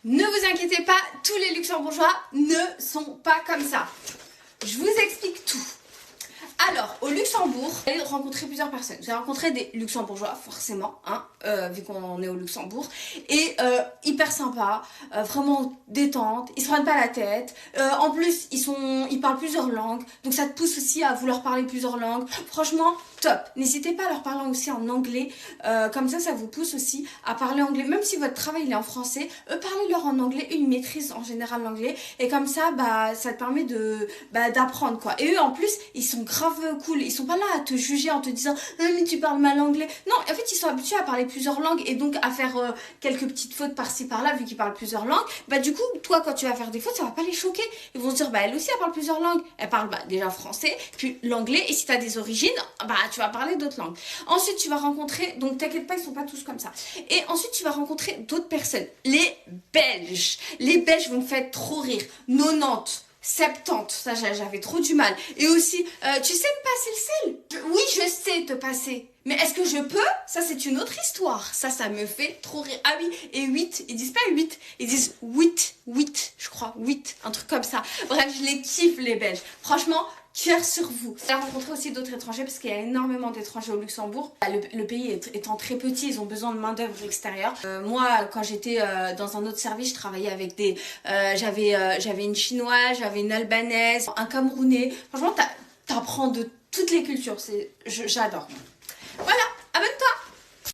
Ne vous inquiétez pas, tous les luxembourgeois ne sont pas comme ça. Je vous explique tout. Alors, au Luxembourg, j'ai rencontré plusieurs personnes. J'ai rencontré des luxembourgeois, forcément, hein, vu qu'on est au Luxembourg. Et hyper sympa, vraiment détente, ils se prennent pas la tête. En plus, ils parlent plusieurs langues, donc ça te pousse aussi à vouloir parler plusieurs langues. Franchement, top. N'hésitez pas à leur parler aussi en anglais. Comme ça vous pousse aussi à parler anglais. Même si votre travail il est en français, parlez-leur en anglais. Eux, ils maîtrisent en général l'anglais. Et comme ça, ça te permet d'apprendre, quoi. Et eux, en plus, ils sont grave cool. Ils sont pas là à te juger en te disant mais tu parles mal anglais. Non, en fait, ils sont habitués à parler plusieurs langues et donc à faire quelques petites fautes par-ci par-là, vu qu'ils parlent plusieurs langues. Du coup, toi, quand tu vas faire des fautes, ça va pas les choquer. Ils vont se dire elle aussi, elle parle plusieurs langues. Elle parle déjà français, puis l'anglais. Et si tu as des origines, tu vas parler d'autres langues. Ensuite, tu vas rencontrer, donc t'inquiète pas, ils sont pas tous comme ça. Et ensuite, tu vas rencontrer d'autres personnes. Les Belges. Les Belges vont me faire trop rire. 90. 70, ça j'avais trop du mal. Et aussi, tu sais me passer le sel? Oui, je sais te passer. Mais est-ce que je peux? Ça c'est une autre histoire. Ça me fait trop rire. Ah oui, et 8, ils disent pas 8, ils disent 8, je crois, 8, un truc comme ça. Bref, je les kiffe les Belges. Franchement, cœur sur vous. J'ai rencontré aussi d'autres étrangers parce qu'il y a énormément d'étrangers au Luxembourg. Le pays étant très petit, ils ont besoin de main d'œuvre extérieure. Moi, quand j'étais dans un autre service, je travaillais avec j'avais une chinoise, j'avais une albanaise, un camerounais. Franchement, t'apprends de toutes les cultures. J'adore.